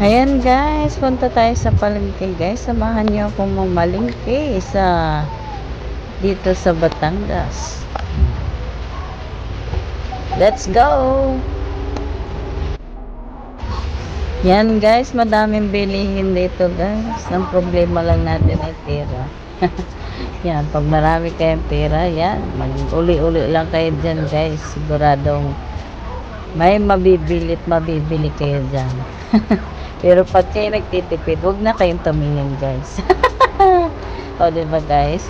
Ayan guys, punta tayo sa palengke guys. Samahan niyo akong mamalengke dito sa Batangas. Let's go! Yan guys, madaming bilihin dito guys. Ang problema lang natin ay pera. Yan, pag marami kayong pera, yan, mag-uli-uli lang kayo dyan guys. Siguradong may mabibili kayo dyan. Pero pag kayo nagtitipid, huwag na kayong tumingin guys. O diba guys?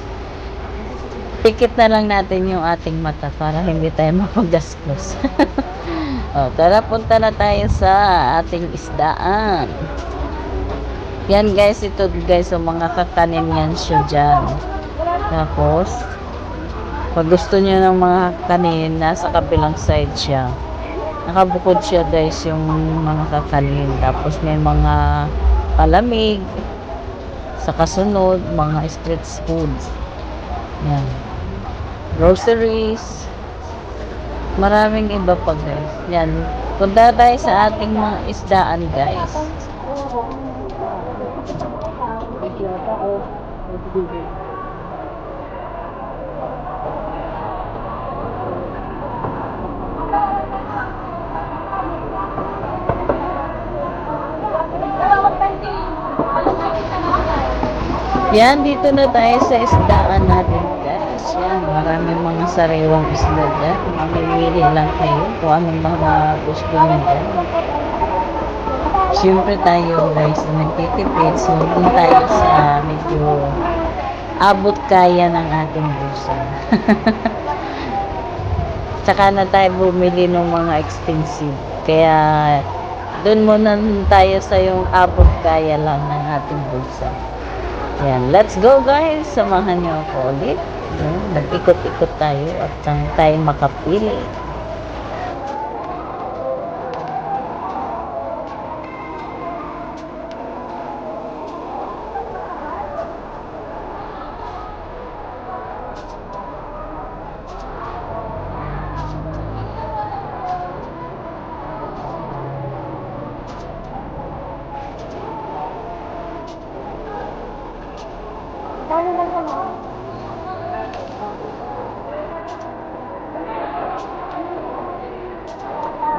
Pikit na lang natin yung ating mata para hindi tayo mapaggastos. O, tara, punta na tayo sa ating isdaan. Yan guys, ito guys, yung mga kakanin yan siya dyan. Tapos, pag gusto niyo ng mga kanin, nasa kabilang side siya. Nakabukod siya guys yung mga kakanin. Tapos may mga palamig. Sa kasunod, mga street foods. Yan. Groceries. Maraming iba pa guys. Yan. Punta tayo sa ating mga isdaan guys. Yan, dito na tayo sa isdaan natin guys. Yan, maraming mga sariwang isda dyan. Mamimili lang kayo kung anong mga gusto nyo dyan. Siyempre tayo guys na nagtitipid. So, dun tayo sa medyo abot kaya ng ating bulsa. Tsaka na tayo bumili ng mga expensive. Kaya, dun muna tayo sa yung abot kaya lang ng ating bulsa. Yan, let's go guys. Samahan niyo ako ulit. Nag-ikot-ikot tayo at saan tayo makapili.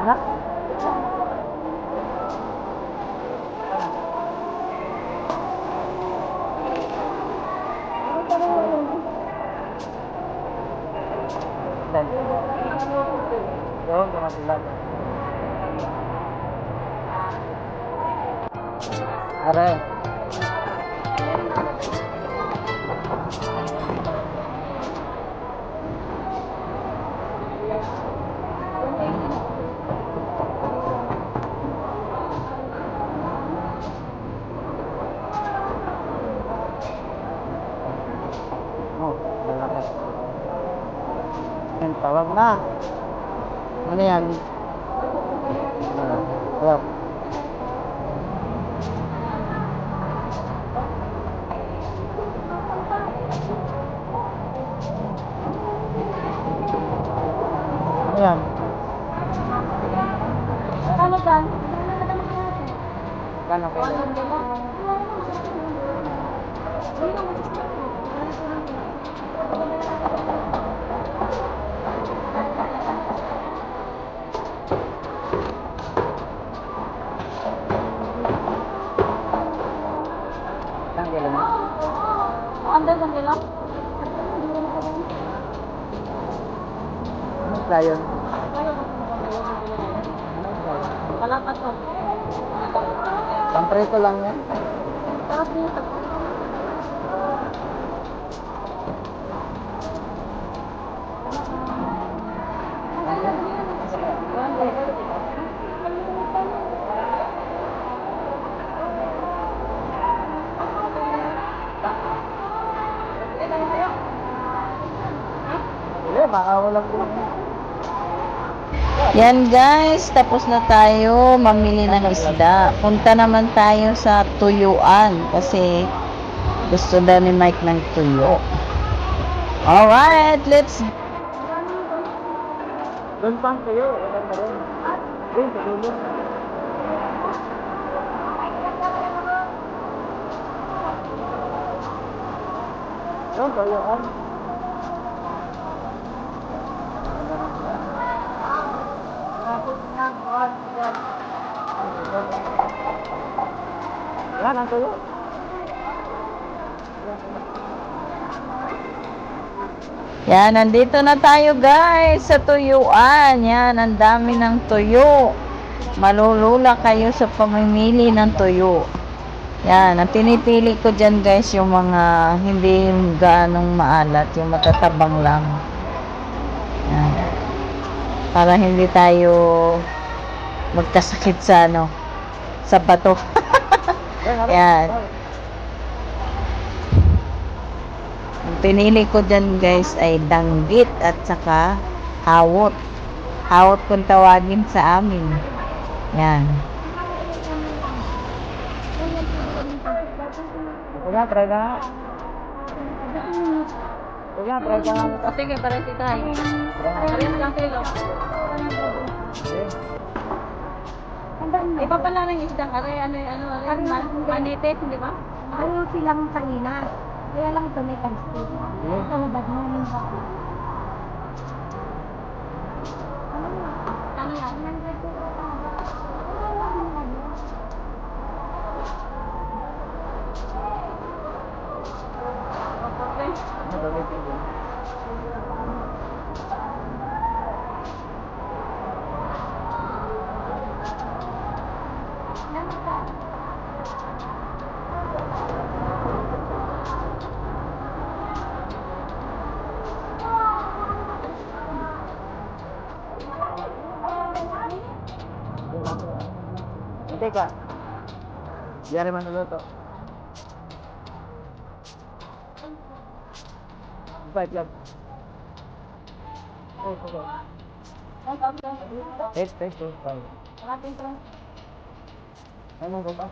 Anak? Yung gumatilag. Aray. Oh, lalaki. Yan, tawag na. Ano yan? Tawag. Ano yan? Ano ba? Kano kayo? Ilang kilo na? Andas ang kilo? Ano sayon? Kalapat ko. Pamprito lang yan. Tapos dito. Baka walang kulang. Yan guys, tapos na tayo mamili ng isda. Punta naman tayo sa tuyuan kasi gusto daw ni Mike ng tuyo. Alright, let's... Doon pa kayo, doon pa rin. Doon, sa dulo. Yung tuyuan. Yan ang tuyo. Yan, nandito na tayo guys sa tuyuan. Yan, ang dami ng tuyo. Malulula kayo sa pamimili ng tuyo. Yan, ang pinipili ko dyan guys yung mga hindi ganong maalat, yung matatabang lang. Yan. Para hindi tayo magkasakit sa ano, sa bato. Yan. Ang pinili ko dyan guys ay danggit at saka hawot. Hawot kung tawagin sa amin. Yan. Kuya, try ka nga. Kuya, try ka nga. Sige, para si tayo. Pares lang kilo. Iba pala ng isda, manitit, di ba? Ayaw silang kanina. Kaya lang ito may kansti. Nalabad mo yung baka. Ano yan? Teka. Diyan naman luluto. Five lang. Taste. Five. Ano ba?